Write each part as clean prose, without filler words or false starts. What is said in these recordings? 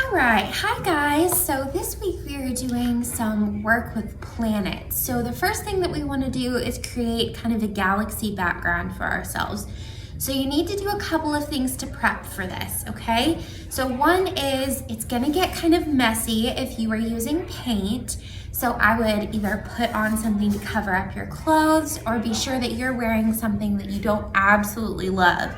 All right, hi guys. So this week we are doing some work with planets. So the first thing that we want to do is create kind of a galaxy background for ourselves. So you need to do a couple of things to prep for this, okay? So one is it's gonna get kind of messy if you are using paint. So I would either put on something to cover up your clothes or be sure that you're wearing something that you don't absolutely love,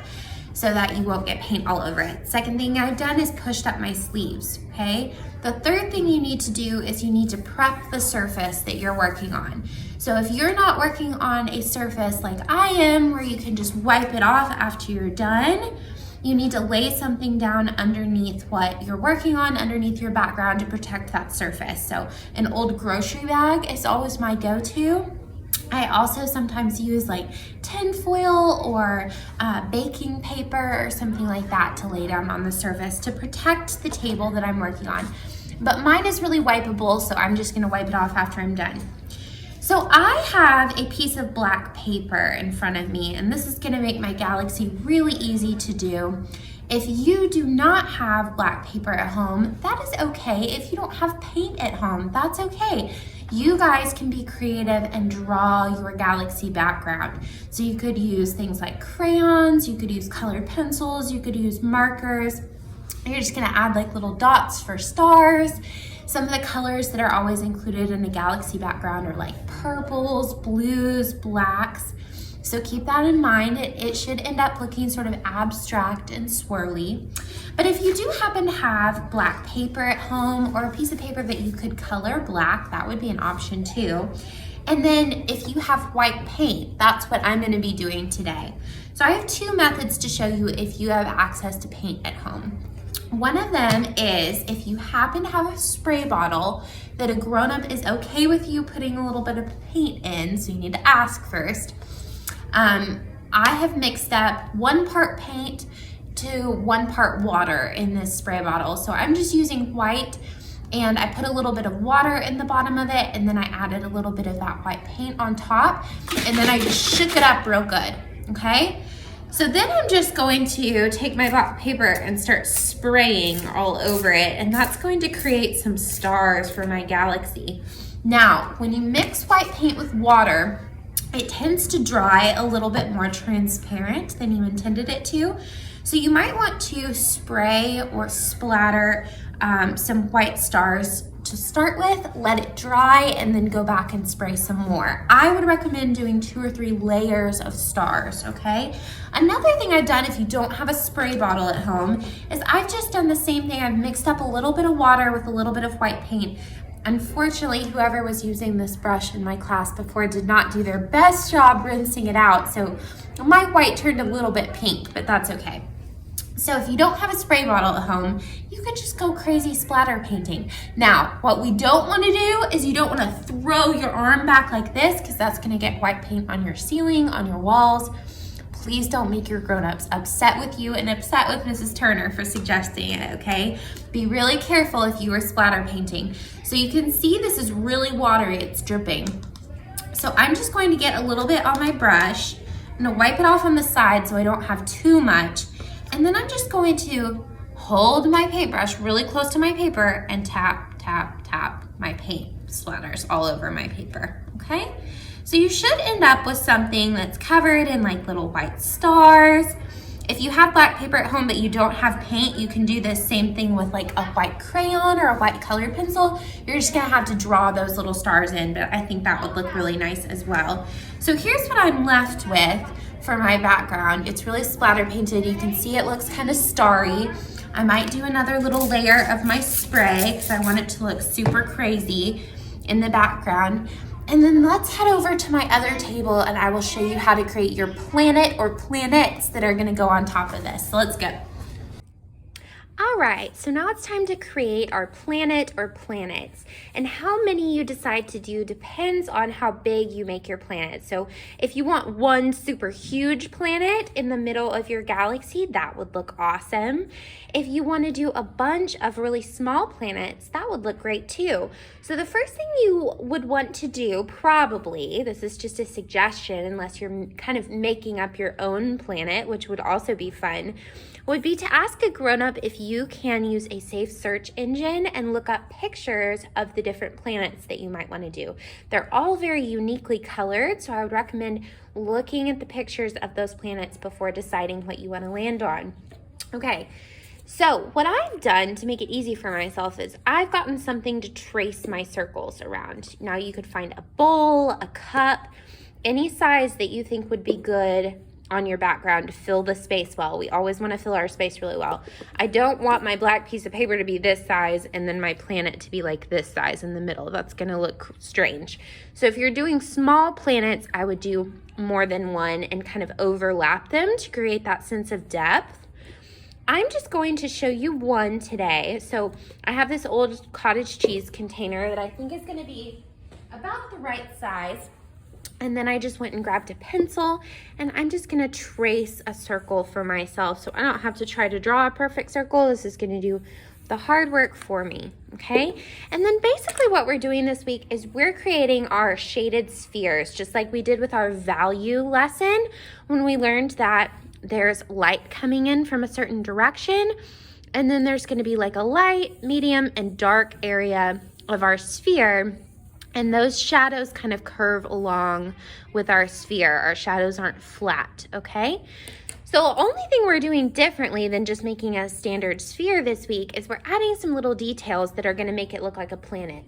so that you won't get paint all over it. Second thing I've done is pushed up my sleeves, okay? The third thing you need to do is you need to prep the surface that you're working on. So if you're not working on a surface like I am, where you can just wipe it off after you're done, you need to lay something down underneath what you're working on, underneath your background, to protect that surface. So an old grocery bag is always my go-to. I also sometimes use like tin foil or baking paper or something like that to lay down on the surface to protect the table that I'm working on. But mine is really wipeable, so I'm just gonna wipe it off after I'm done. So I have a piece of black paper in front of me, and this is gonna make my galaxy really easy to do. If you do not have black paper at home, that is okay. If you don't have paint at home, that's okay. You guys can be creative and draw your galaxy background. So you could use things like crayons, you could use colored pencils, you could use markers. You're just gonna add like little dots for stars. Some of the colors that are always included in a galaxy background are like purples, blues, blacks. So keep that in mind. It should end up looking sort of abstract and swirly. But if you do happen to have black paper at home or a piece of paper that you could color black, that would be an option too. And then if you have white paint, that's what I'm going to be doing today. So I have two methods to show you if you have access to paint at home. One of them is if you happen to have a spray bottle that a grown-up is okay with you putting a little bit of paint in, so you need to ask first. I have mixed up 1 part paint to 1 part water in this spray bottle. So I'm just using white, and I put a little bit of water in the bottom of it, and then I added a little bit of that white paint on top, and then I just shook it up real good, okay? So then I'm just going to take my black paper and start spraying all over it, and that's going to create some stars for my galaxy. Now, when you mix white paint with water, it tends to dry a little bit more transparent than you intended it to. So you might want to spray or splatter some white stars to start with, let it dry, and then go back and spray some more. I would recommend doing 2 or 3 layers of stars, okay? Another thing I've done if you don't have a spray bottle at home is I've just done the same thing. I've mixed up a little bit of water with a little bit of white paint. Unfortunately, whoever was using this brush in my class before did not do their best job rinsing it out, so my white turned a little bit pink, but that's okay. So if you don't have a spray bottle at home, you could just go crazy splatter painting. Now, what we don't want to do is you don't want to throw your arm back like this, because that's going to get white paint on your ceiling, on your walls. Please don't make your grown-ups upset with you and upset with Mrs. Turner for suggesting it, okay? Be really careful if you are splatter painting. So you can see this is really watery, it's dripping. So I'm just going to get a little bit on my brush. I'm gonna wipe it off on the side so I don't have too much. And then I'm just going to hold my paintbrush really close to my paper and tap, tap, tap my paint splatters all over my paper, okay? So you should end up with something that's covered in like little white stars. If you have black paper at home but you don't have paint, you can do this same thing with like a white crayon or a white colored pencil. You're just gonna have to draw those little stars in, but I think that would look really nice as well. So here's what I'm left with for my background. It's really splatter painted. You can see it looks kind of starry. I might do another little layer of my spray because I want it to look super crazy in the background. And then let's head over to my other table and I will show you how to create your planet or planets that are gonna go on top of this. So let's go. All right, so now it's time to create our planet or planets. And how many you decide to do depends on how big you make your planet. So if you want one super huge planet in the middle of your galaxy, that would look awesome. If you want to do a bunch of really small planets, that would look great too. So the first thing you would want to do, probably, this is just a suggestion unless you're kind of making up your own planet, which would also be fun, would be to ask a grown-up if you can use a safe search engine and look up pictures of the different planets that you might want to do. They're all very uniquely colored, so I would recommend looking at the pictures of those planets before deciding what you want to land on. Okay, so what I've done to make it easy for myself is I've gotten something to trace my circles around. Now you could find a bowl, a cup, any size that you think would be good on your background to fill the space well. We always want to fill our space really well. I don't want my black piece of paper to be this size and then my planet to be like this size in the middle. That's going to look strange. So if you're doing small planets, I would do more than one and kind of overlap them to create that sense of depth. I'm just going to show you one today. So I have this old cottage cheese container that I think is going to be about the right size. And then I just went and grabbed a pencil and I'm just gonna trace a circle for myself so I don't have to try to draw a perfect circle. This is gonna do the hard work for me, okay? And then basically what we're doing this week is we're creating our shaded spheres, just like we did with our value lesson when we learned that there's light coming in from a certain direction, and then there's gonna be like a light, medium, and dark area of our sphere. And those shadows kind of curve along with our sphere. Our shadows aren't flat, okay? So the only thing we're doing differently than just making a standard sphere this week is we're adding some little details that are gonna make it look like a planet.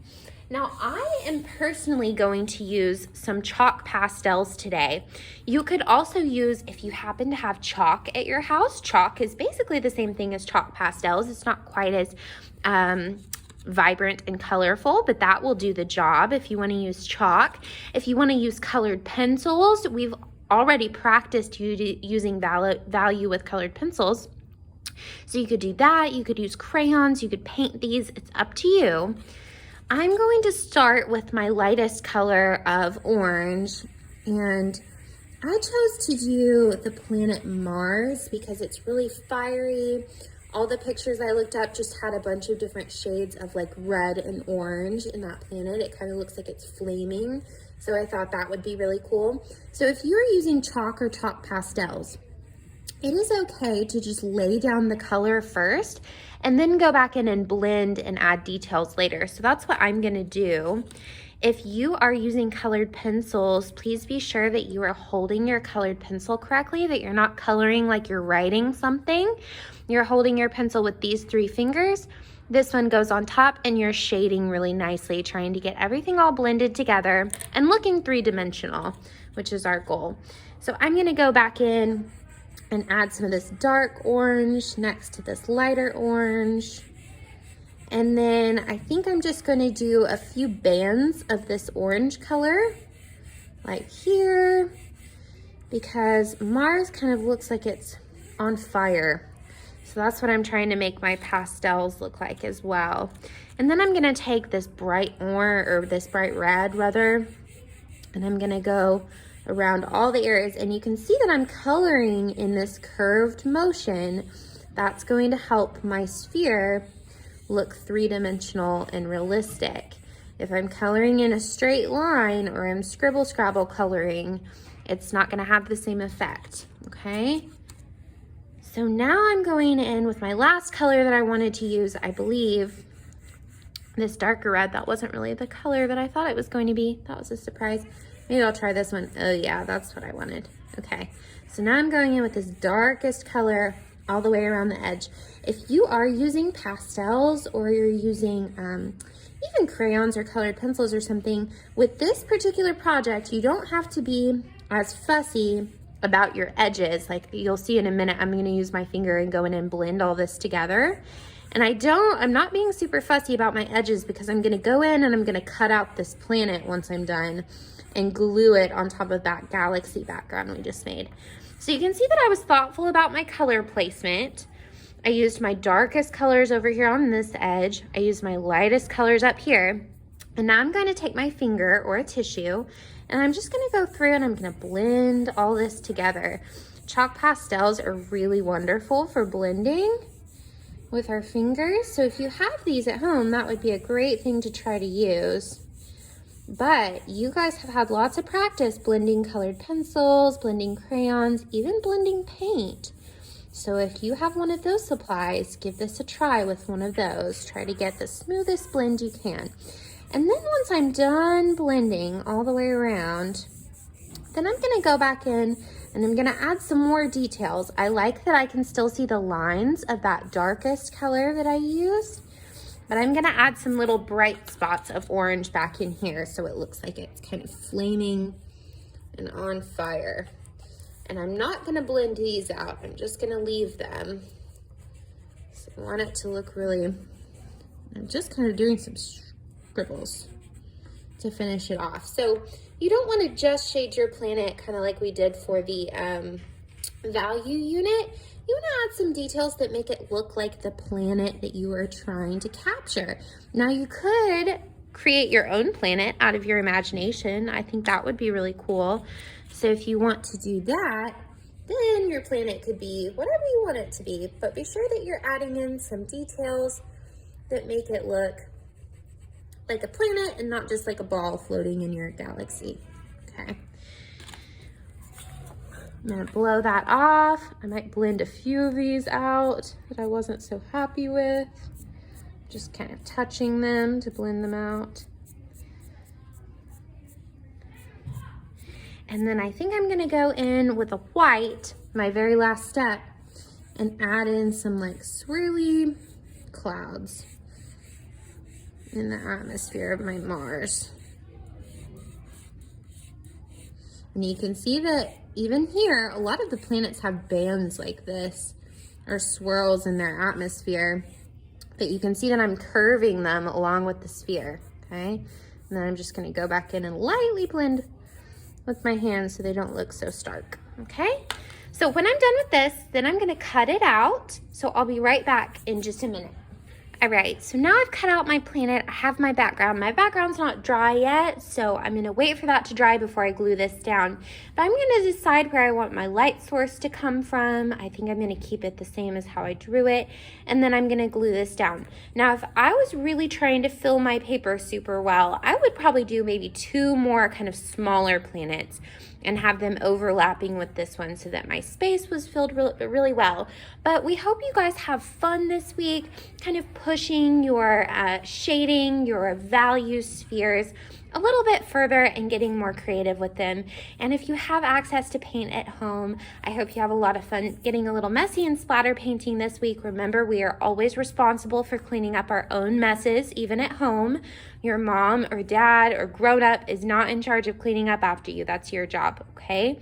Now, I am personally going to use some chalk pastels today. You could also use, if you happen to have chalk at your house, chalk is basically the same thing as chalk pastels. It's not quite as vibrant and colorful, but that will do the job if you want to use chalk. If you want to use colored pencils, we've already practiced using value with colored pencils. So you could do that. You could use crayons. You could paint these. It's up to you. I'm going to start with my lightest color of orange, and I chose to do the planet Mars because it's really fiery. All the pictures I looked up just had a bunch of different shades of like red and orange in that planet. It kind of looks like it's flaming. So I thought that would be really cool. So if you're using chalk or chalk pastels, it is okay to just lay down the color first and then go back in and blend and add details later. So that's what I'm gonna do. If you are using colored pencils, please be sure that you are holding your colored pencil correctly, that you're not coloring like you're writing something. You're holding your pencil with these 3 fingers. This one goes on top and you're shading really nicely, trying to get everything all blended together and looking 3-dimensional, which is our goal. So I'm gonna go back in and add some of this dark orange next to this lighter orange. And then I think I'm just gonna do a few bands of this orange color, like here, because Mars kind of looks like it's on fire. So that's what I'm trying to make my pastels look like as well. And then I'm gonna take this bright orange, or this bright red rather, and I'm gonna go around all the areas. And you can see that I'm coloring in this curved motion. That's going to help my sphere look 3-dimensional and realistic. If I'm coloring in a straight line or I'm scribble scrabble coloring, it's not gonna have the same effect, okay? So now I'm going in with my last color that I wanted to use, I believe, this darker red. That wasn't really the color that I thought it was going to be. That was a surprise. Maybe I'll try this one. Oh yeah, that's what I wanted. Okay, so now I'm going in with this darkest color all the way around the edge. If you are using pastels or you're using even crayons or colored pencils or something, with this particular project, you don't have to be as fussy about your edges. Like you'll see in a minute, I'm gonna use my finger and go in and blend all this together. And I'm not being super fussy about my edges because I'm gonna go in and I'm gonna cut out this planet once I'm done and glue it on top of that galaxy background we just made. So you can see that I was thoughtful about my color placement. I used my darkest colors over here on this edge. I used my lightest colors up here. And now I'm going to take my finger or a tissue and I'm just going to go through and I'm going to blend all this together. Chalk pastels are really wonderful for blending with our fingers. So if you have these at home, that would be a great thing to try to use. But you guys have had lots of practice blending colored pencils, blending crayons, even blending paint. So if you have one of those supplies, give this a try with one of those. Try to get the smoothest blend you can. And then once I'm done blending all the way around, then I'm gonna go back in and I'm gonna add some more details. I like that I can still see the lines of that darkest color that I used, but I'm gonna add some little bright spots of orange back in here so it looks like it's kind of flaming and on fire. And I'm not gonna blend these out. I'm just gonna leave them. So I want it to look really, I'm just kind of doing some scribbles to finish it off. So you don't want to just shade your planet kind of like we did for the value unit. You want to add some details that make it look like the planet that you are trying to capture. Now you could create your own planet out of your imagination. I think that would be really cool. So if you want to do that, then your planet could be whatever you want it to be, but be sure that you're adding in some details that make it look like a planet and not just like a ball floating in your galaxy. Okay. I'm gonna blow that off. I might blend a few of these out that I wasn't so happy with. Just kind of touching them to blend them out. And then I think I'm gonna go in with a white, my very last step, and add in some like swirly clouds in the atmosphere of my Mars. And you can see that even here, a lot of the planets have bands like this, or swirls in their atmosphere, that you can see that I'm curving them along with the sphere, okay? And then I'm just gonna go back in and lightly blend with my hands so they don't look so stark, okay? So when I'm done with this, then I'm gonna cut it out. So I'll be right back in just a minute. All right, so now I've cut out my planet. I have my background. My background's not dry yet, so I'm gonna wait for that to dry before I glue this down. But I'm gonna decide where I want my light source to come from. I think I'm gonna keep it the same as how I drew it, and then I'm gonna glue this down. Now, if I was really trying to fill my paper super well, I would probably do maybe 2 more kind of smaller planets and have them overlapping with this one so that my space was filled really well. But we hope you guys have fun this week, kind of pushing your shading, your value spheres a little bit further and getting more creative with them. And if you have access to paint at home, I hope you have a lot of fun getting a little messy and splatter painting this week. Remember, we are always responsible for cleaning up our own messes, even at home. Your mom or dad or grown-up is not in charge of cleaning up after you. That's your job, okay?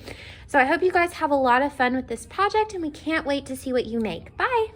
So I hope you guys have a lot of fun with this project, and we can't wait to see what you make. Bye.